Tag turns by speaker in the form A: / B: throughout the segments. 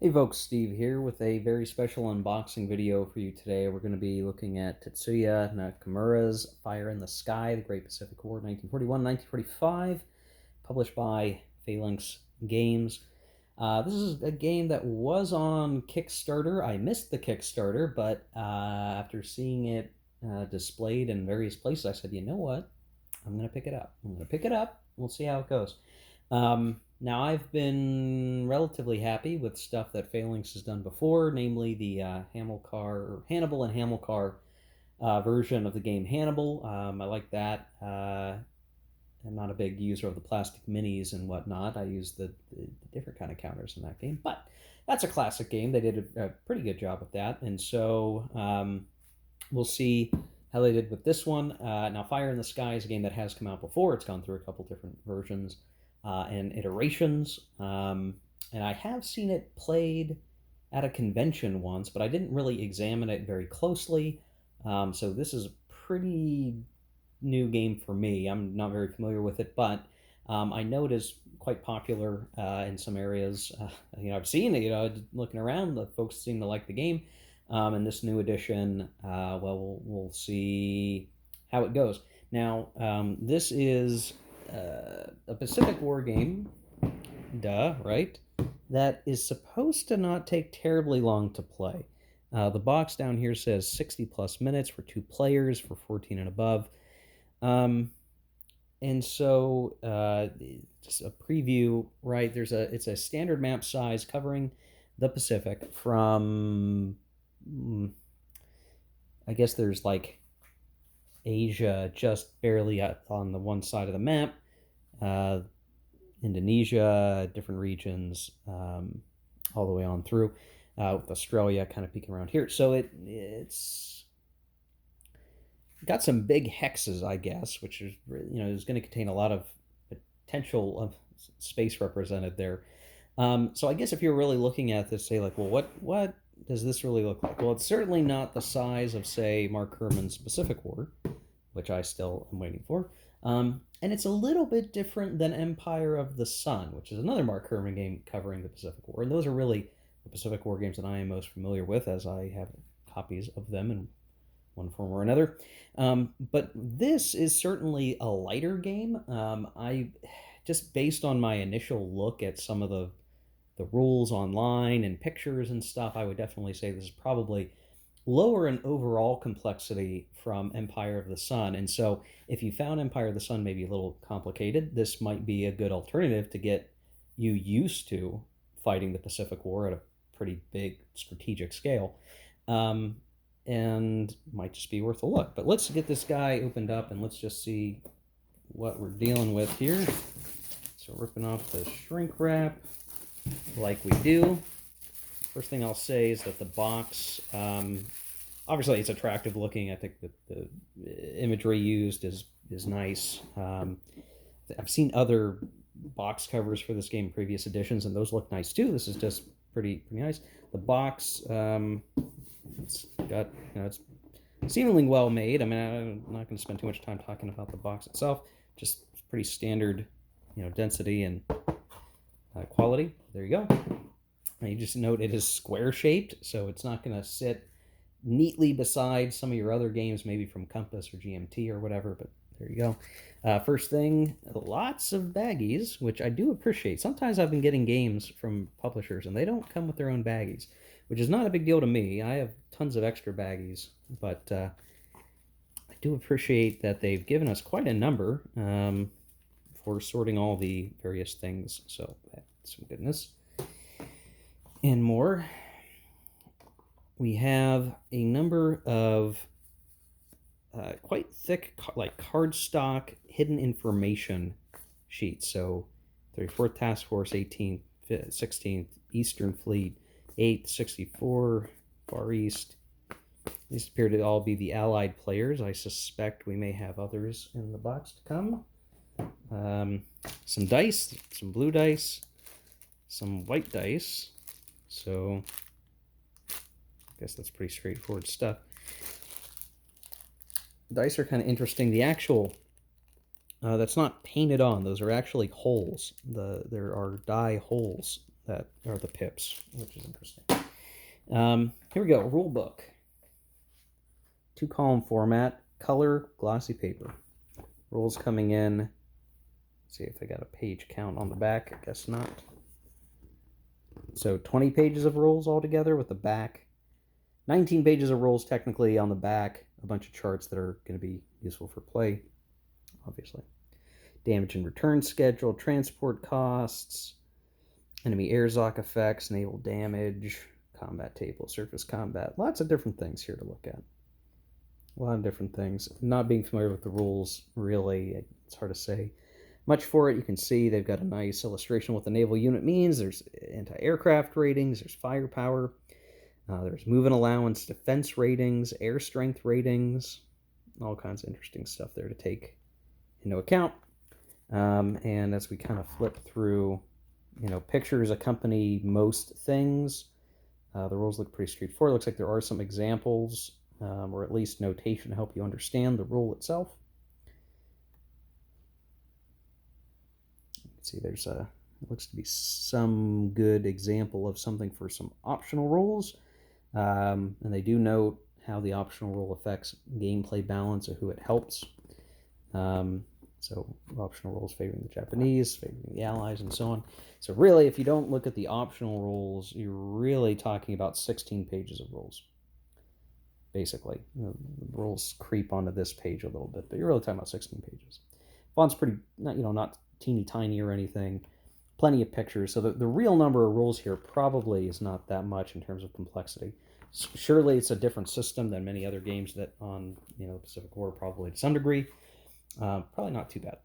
A: Hey folks, Steve here with a very special unboxing video for you today. We're going to be looking at Tetsuya Nakamura's Fire in the Sky, The Great Pacific War, 1941-1945, published by Phalanx Games. This is a game that was on Kickstarter. I missed the Kickstarter, but after seeing it displayed in various places, I said, you know what? I'm going to pick it up. I'm going to pick it up. We'll see how it goes. Now, I've been relatively happy with stuff that Phalanx has done before, namely the Hannibal and Hamilcar version of the game Hannibal. I like that. I'm not a big user of the plastic minis and whatnot. I use the different kind of counters in that game, but that's a classic game. They did a pretty good job with that, and so we'll see how they did with this one. Now, Fire in the Sky is a game that has come out before. It's gone through a couple different versions and iterations. And I have seen it played at a convention once, but I didn't really examine it very closely. So this is a pretty new game for me. I'm not very familiar with it, but I know it is quite popular in some areas. I've seen it. Looking around, the folks seem to like the game. And this new edition, we'll see how it goes. Now, this is a Pacific War game, duh, right? That is supposed to not take terribly long to play. The box down here says 60 plus minutes for 2 players for 14 and above. And so just a preview, right? It's a standard map size covering the Pacific from, I guess there's like Asia just barely on the one side of the map, Indonesia, different regions, all the way on through, with Australia kind of peeking around here. So it's got some big hexes, I guess, which is is going to contain a lot of potential of space represented there. So I guess if you're really looking at this, say like, well, what does this really look like? Well, it's certainly not the size of, say, Mark Herman's Pacific War, which I still am waiting for. And it's a little bit different than Empire of the Sun, which is another Mark Herman game covering the Pacific War. And those are really the Pacific War games that I am most familiar with, as I have copies of them in one form or another. But this is certainly a lighter game. I just based on my initial look at some of the rules online and pictures and stuff, I would definitely say this is probably lower in overall complexity from Empire of the Sun. And so if you found Empire of the Sun maybe a little complicated, this might be a good alternative to get you used to fighting the Pacific War at a pretty big strategic scale. And might just be worth a look. But let's get this guy opened up and let's just see what we're dealing with here. So ripping off the shrink wrap like we do. First thing I'll say is that the box, obviously it's attractive looking. I think that the imagery used is nice. I've seen other box covers for this game in previous editions, and those look nice too. This is just pretty nice. The box, it's got, it's seemingly well made. I mean, I'm not going to spend too much time talking about the box itself. Just pretty standard, density and quality. There you go. You just note it is square shaped, so it's not going to sit neatly beside some of your other games, maybe from Compass or GMT or whatever, but there you go. First thing, lots of baggies, which I do appreciate. Sometimes I've been getting games from publishers and they don't come with their own baggies, which is not a big deal to me. I have tons of extra baggies, but I do appreciate that they've given us quite a number for sorting all the various things, so that's some goodness. And more, we have a number of quite thick, like cardstock hidden information sheets. So 34th Task Force, 18th, 16th, Eastern Fleet, 8th, 64, Far East. These appear to all be the Allied players. I suspect we may have others in the box to come. Some dice, some blue dice, some white dice. So I guess that's pretty straightforward stuff. The dice are kind of interesting. The actual, that's not painted on. Those are actually holes. There are die holes that are the pips, which is interesting. Here we go, rule book. 2-column format, color, glossy paper. Rules coming in. Let's see if they got a page count on the back. I guess not. So 20 pages of rules altogether with the back. 19 pages of rules technically on the back. A bunch of charts that are going to be useful for play, obviously. Damage and return schedule, transport costs, enemy airzoc effects, naval damage, combat table, surface combat. Lots of different things here to look at. A lot of different things. Not being familiar with the rules, really, it's hard to say much for it. You can see they've got a nice illustration of what the naval unit means. There's anti-aircraft ratings, there's firepower, there's movement allowance, defense ratings, air strength ratings, all kinds of interesting stuff there to take into account. And as we kind of flip through, pictures accompany most things. The rules look pretty straightforward. It looks like there are some examples, or at least notation to help you understand the rule itself. You can see there's it looks to be some good example of something for some optional rules. And they do note how the optional rule affects gameplay balance or who it helps. So optional rules favoring the Japanese, favoring the Allies, and so on. So really, if you don't look at the optional rules, you're really talking about 16 pages of rules. Basically, the rules creep onto this page a little bit, but you're really talking about 16 pages. Font's pretty, not teeny tiny or anything. Plenty of pictures. So the real number of rules here probably is not that much in terms of complexity. Surely it's a different system than many other games that on Pacific War, probably to some degree. Probably not too bad.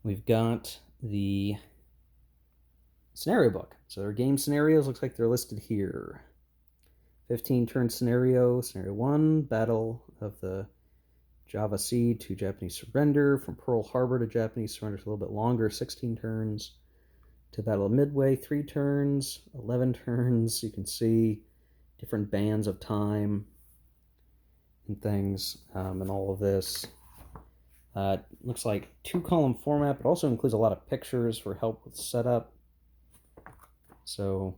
A: We've got the scenario book. So their game scenarios, looks like they're listed here. 15-turn scenario, Scenario 1, Battle of the Java Sea to Japanese surrender. From Pearl Harbor to Japanese surrender, it's a little bit longer, 16 turns. To Battle of Midway, 3 turns, 11 turns. You can see different bands of time and things, and all of this. Looks like 2-column format, but also includes a lot of pictures for help with setup. So,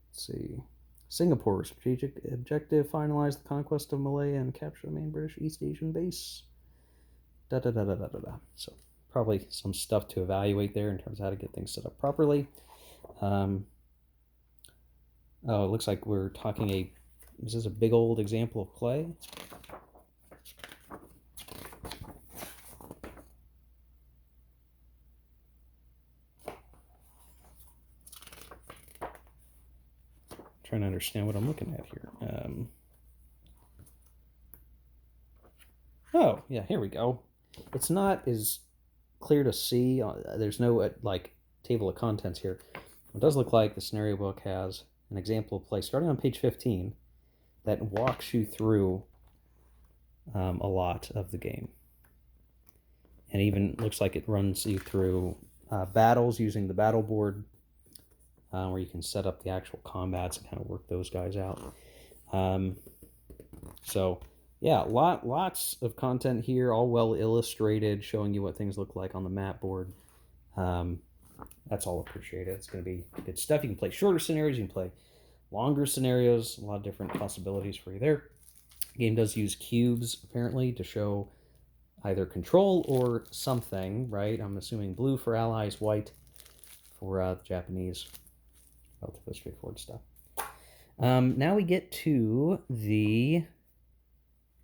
A: let's see. Singapore, strategic objective, finalize the conquest of Malaya and capture the main British East Asian base. So, probably some stuff to evaluate there in terms of how to get things set up properly. Oh, it looks like we're talking this is a big old example of play. Trying to understand what I'm looking at here. Oh, yeah, here we go. It's not as clear to see. There's no table of contents here. It does look like the scenario book has an example of play starting on page 15 that walks you through a lot of the game. And even looks like it runs you through battles using the battle board, where you can set up the actual combats and kind of work those guys out. So, yeah, lots of content here, all well illustrated, showing you what things look like on the map board. That's all appreciated. It's going to be good stuff. You can play shorter scenarios, you can play longer scenarios, a lot of different possibilities for you there. The game does use cubes, apparently, to show either control or something, right? I'm assuming blue for allies, white for the Japanese. Relatively straightforward stuff. Now we get to the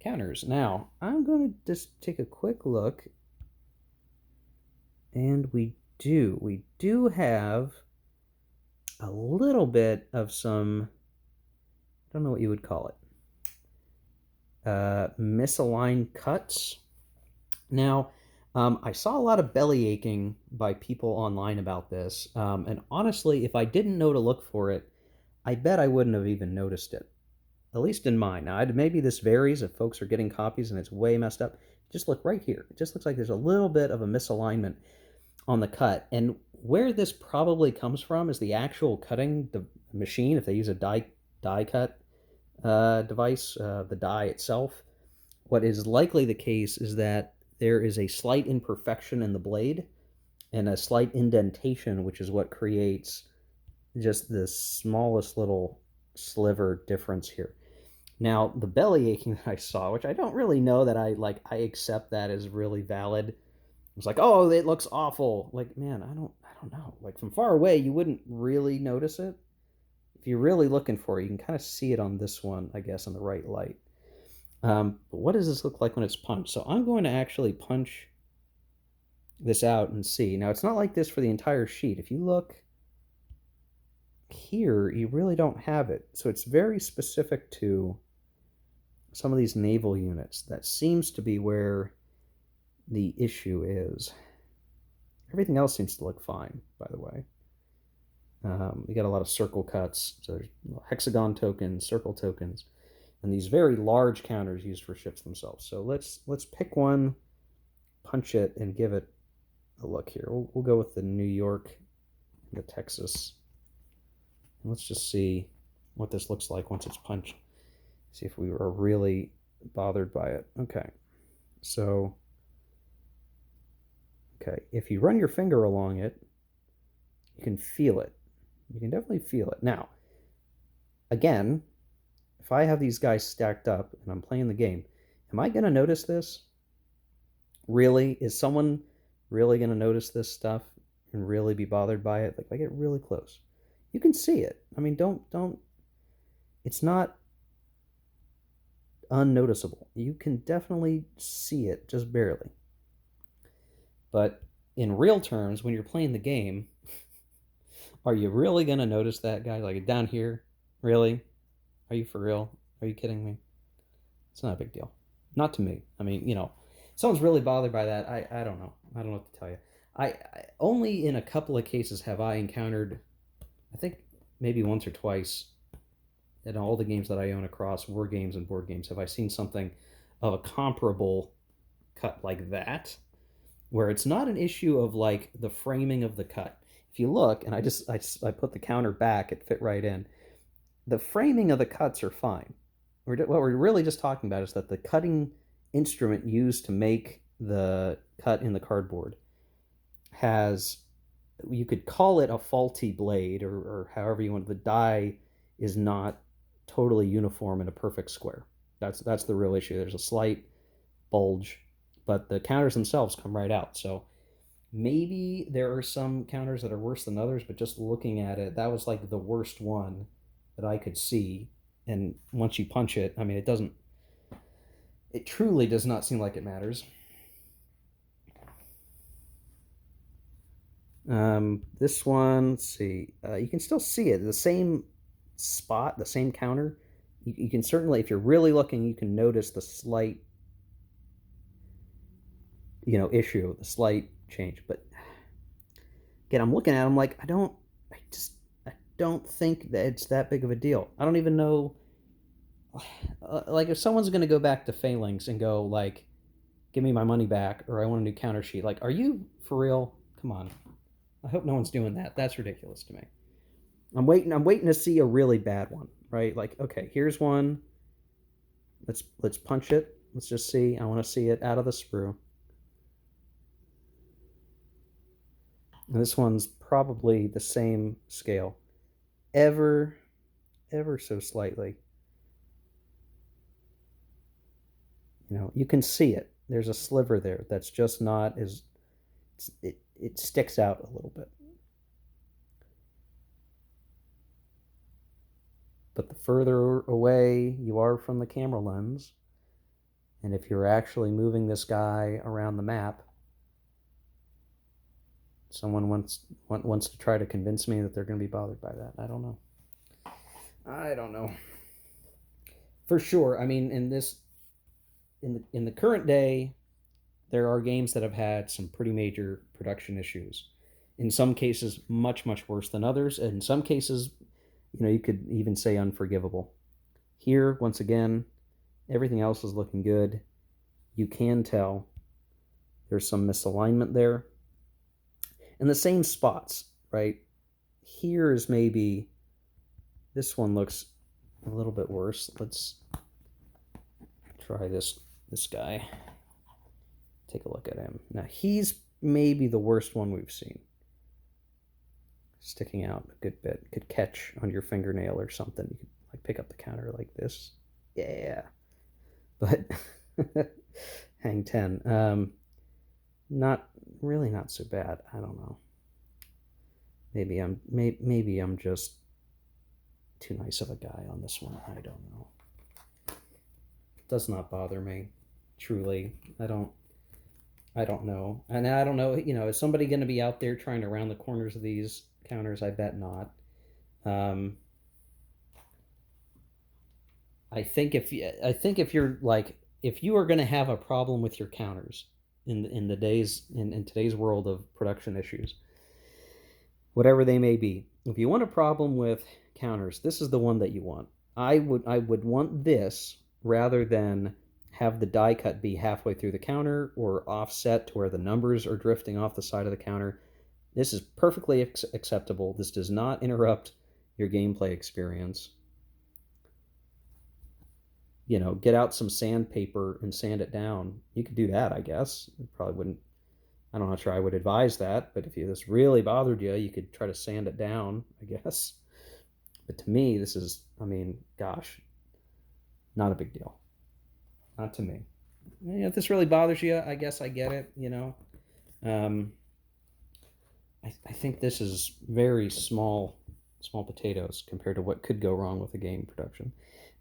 A: counters. Now, I'm going to just take a quick look. And we do have a little bit of some, I don't know what you would call it, misaligned cuts. Now, I saw a lot of belly aching by people online about this, and honestly, if I didn't know to look for it, I bet I wouldn't have even noticed it, at least in mine. Now, maybe this varies if folks are getting copies and it's way messed up. Just look right here. It just looks like there's a little bit of a misalignment on the cut, and where this probably comes from is the actual cutting the machine. If they use a die cut device, the die itself, what is likely the case is that there is a slight imperfection in the blade, and a slight indentation, which is what creates just the smallest little sliver difference here. Now, the belly aching that I saw, which I don't really know that I accept that as really valid. It was like, oh, it looks awful. Like, man, I don't know. Like, from far away, you wouldn't really notice it. If you're really looking for it, you can kind of see it on this one, I guess, in the right light. But what does this look like when it's punched? So I'm going to actually punch this out and see. Now, it's not like this for the entire sheet. If you look here, you really don't have it. So it's very specific to some of these naval units. That seems to be where the issue is. Everything else seems to look fine, by the way. You got a lot of circle cuts, so there's hexagon tokens, circle tokens, and these very large counters used for ships themselves. So let's pick one, punch it, and give it a look here. We'll go with the New York and the Texas. And let's just see what this looks like once it's punched. See if we are really bothered by it. Okay, so if you run your finger along it, you can feel it. You can definitely feel it. Now, again, if I have these guys stacked up and I'm playing the game, am I going to notice this? Really? Is someone really going to notice this stuff and really be bothered by it? Like, if I get really close, you can see it. I mean, don't, it's not unnoticeable. You can definitely see it, just barely. But in real terms, when you're playing the game, are you really going to notice that guy? Like, down here? Really? Are you for real? Are you kidding me? It's not a big deal. Not to me. I mean, you know, someone's really bothered by that. I don't know. I don't know what to tell you. I only in a couple of cases have I encountered, I think maybe once or twice in all the games that I own across war games and board games, have I seen something of a comparable cut like that, where it's not an issue of like the framing of the cut. If you look, and I put the counter back, it fit right in. The framing of the cuts are fine. What we're really just talking about is that the cutting instrument used to make the cut in the cardboard has, you could call it a faulty blade, or however you want. The die is not totally uniform in a perfect square. That's the real issue. There's a slight bulge, but the counters themselves come right out. So maybe there are some counters that are worse than others, but just looking at it, that was like the worst one that I could see. And once you punch it, I mean, it truly does not seem like it matters. This one, let's see, you can still see it, the same spot, the same counter. You can certainly, if you're really looking, you can notice the slight, issue, the slight change. But again, I'm looking at them like, I don't think that it's that big of a deal. I don't even know, like, if someone's going to go back to Phalanx and go like, give me my money back, or I want a new counter sheet, like, are you for real? Come on. I hope no one's doing that. That's ridiculous to me. I'm waiting to see a really bad one, right? Like, okay, here's one. Let's punch it. Let's just see. I want to see it out of the sprue. And this one's probably the same scale, ever so slightly. You can see it. There's a sliver there that's just not as, it sticks out a little bit. But the further away you are from the camera lens, and if you're actually moving this guy around the map, someone wants to try to convince me that they're going to be bothered by that. I don't know. For sure. I mean, in the current day, there are games that have had some pretty major production issues. In some cases, much, much worse than others. And in some cases, you could even say unforgivable. Here, once again, everything else is looking good. You can tell there's some misalignment there. And the same spots, right? Here is maybe, this one looks a little bit worse. Let's try this guy. Take a look at him. Now he's maybe the worst one we've seen. Sticking out a good bit. Could catch on your fingernail or something. You could like pick up the counter like this. Yeah. But hang 10. Not really not so bad. I don't know. Maybe I'm just too nice of a guy on this one. I don't know. It does not bother me. Truly. I don't know. And I don't know, is somebody going to be out there trying to round the corners of these counters? I bet not. I think if you're like, if you are going to have a problem with your counters in today's world of production issues, whatever they may be, if you want a problem with counters, this is the one that you want. I would want this rather than have the die cut be halfway through the counter or offset to where the numbers are drifting off the side of the counter. This is perfectly acceptable. This does not interrupt your gameplay experience. Get out some sandpaper and sand it down. You could do that, I guess. It probably wouldn't. I'm not sure I would advise that, but if this really bothered you, you could try to sand it down, I guess. But to me, this is, gosh, not a big deal. Not to me. If this really bothers you, I guess I get it, I think this is very small potatoes compared to what could go wrong with a game production.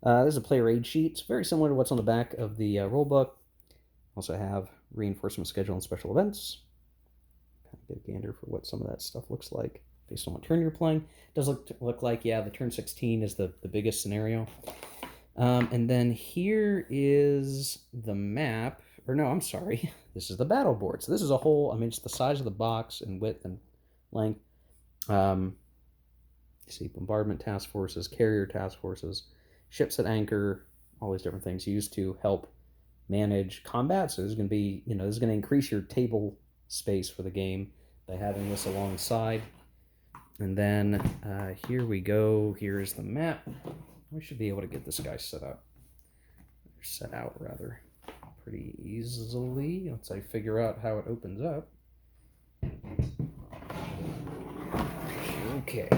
A: There's a player aid sheet. It's very similar to what's on the back of the rulebook. Also have reinforcement schedule and special events. Kind of get a gander for what some of that stuff looks like based on what turn you're playing. It does look like, yeah, the turn 16 is the biggest scenario. And then here is the map. Or no, I'm sorry. This is the battle board. So this is a whole, it's the size of the box and width and length. You see bombardment task forces, carrier task forces, ships at anchor, all these different things used to help manage combat. So this is going to be, this is going to increase your table space for the game by having this alongside. And then here we go. Here's the map. We should be able to get this guy set out pretty easily once I figure out how it opens up. Okay.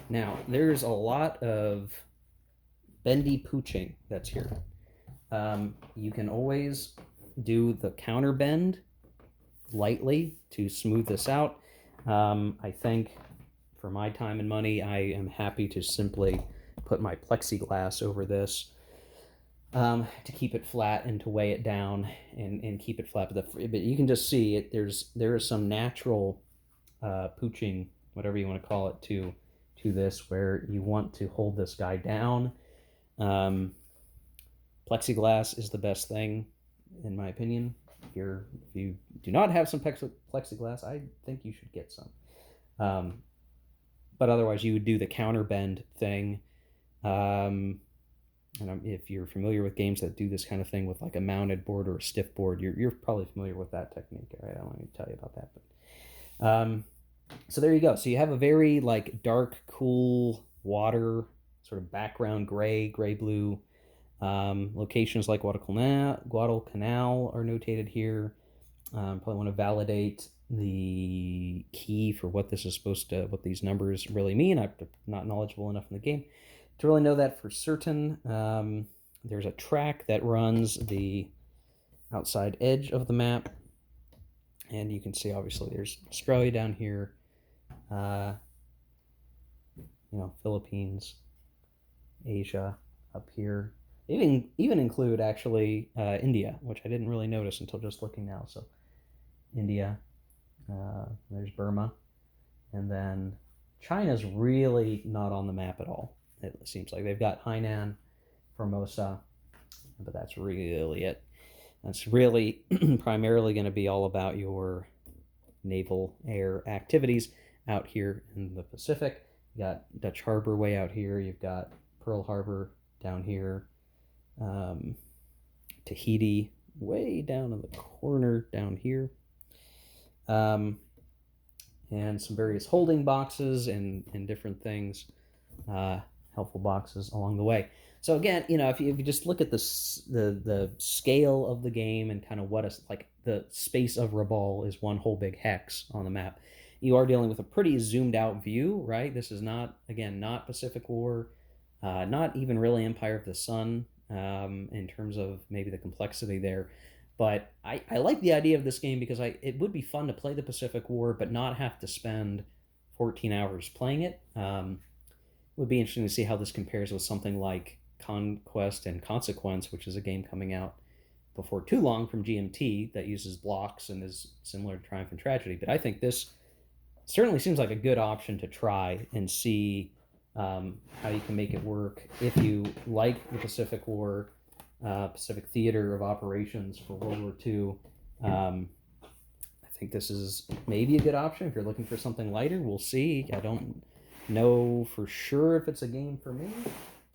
A: Now, there's a lot of bendy pooching that's here. You can always do the counter bend lightly to smooth this out. I think for my time and money, I am happy to simply put my plexiglass over this to keep it flat and to weigh it down and keep it flat. But you can just see it. There is some natural pooching, whatever you want to call it, to this, where you want to hold this guy down. Plexiglass is the best thing, in my opinion. If you do not have some plexiglass, I think you should get some. But otherwise, you would do the counter bend thing. And if you're familiar with games that do this kind of thing with like a mounted board or a stiff board, you're probably familiar with that technique. Right? I don't need to tell you about that. But so there you go. So you have a very like dark, cool water, sort of background gray blue. Locations like Guadalcanal are notated here. Probably want to validate the key for what these numbers really mean. I'm not knowledgeable enough in the game to really know that for certain. There's a track that runs the outside edge of the map, and you can see obviously there's Australia down here, Philippines, Asia up here. They even include actually India, which I didn't really notice until just looking now. So India, there's Burma, and then China's really not on the map at all. It seems like they've got Hainan, Formosa, but that's really it. That's really primarily going to be all about your naval air activities out here in the Pacific. You got Dutch Harbor way out here. You've got Pearl Harbor down here. Tahiti way down in the corner down here. And some various holding boxes and different things helpful boxes along the way. So again, you know, if you just look at the scale of the game and kind of what is like the space of Rabal is one whole big hex on the map. You are dealing with a pretty zoomed out view, right? This is not, again, not Pacific War, not even really Empire of the Sun, in terms of maybe the complexity there. But I like the idea of this game because it would be fun to play the Pacific War, but not have to spend 14 hours playing it. It would be interesting to see how this compares with something like Conquest and Consequence, which is a game coming out before too long from GMT that uses blocks and is similar to Triumph and Tragedy. But I think this certainly seems like a good option to try and see how you can make it work if you like the Pacific War, Pacific Theater of Operations for World War II. I think this is maybe a good option if you're looking for something lighter. We'll see. I don't know for sure if it's a game for me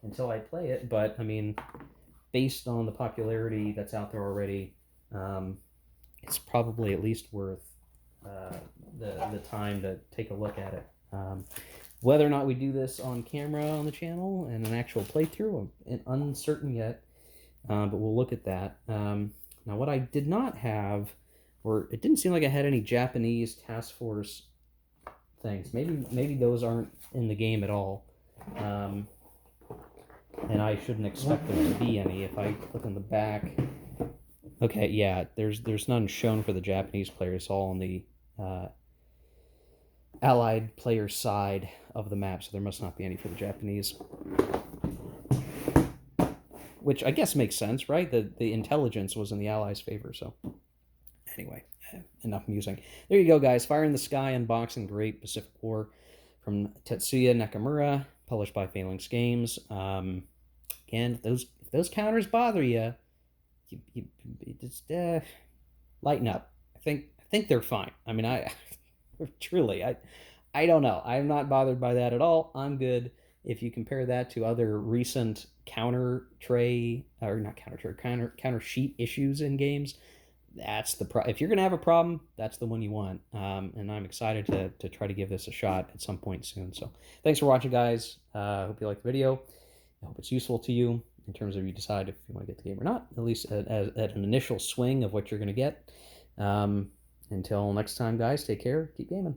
A: until I play it, but I mean, based on the popularity that's out there already, it's probably at least worth the time to take a look at it. Whether or not we do this on camera on the channel and an actual playthrough, I'm uncertain yet, but we'll look at that. Now, what I did not have, or it didn't seem like I had any Japanese task force things. Maybe those aren't in the game at all, and I shouldn't expect there to be any. If I look on the back, okay, yeah, there's none shown for the Japanese players. It's all on the Allied player side of the map, so there must not be any for the Japanese. Which I guess makes sense, right? The intelligence was in the Allies' favor, so anyway, enough musing. There you go, guys. Fire in the Sky unboxing Great Pacific War from Tetsuya Nakamura, published by Phalanx Games. Again, if those counters bother you just lighten up. I think they're fine. I mean, I don't know. I'm not bothered by that at all. I'm good. If you compare that to other recent counter sheet issues in games, that's if you're gonna have a problem, that's the one you want. And I'm excited to try to give this a shot at some point soon. So thanks for watching, guys. Hope you liked the video. I hope it's useful to you in terms of you decide if you want to get the game or not, at least at an initial swing of what you're going to get. Until next time, guys, take care. Keep gaming.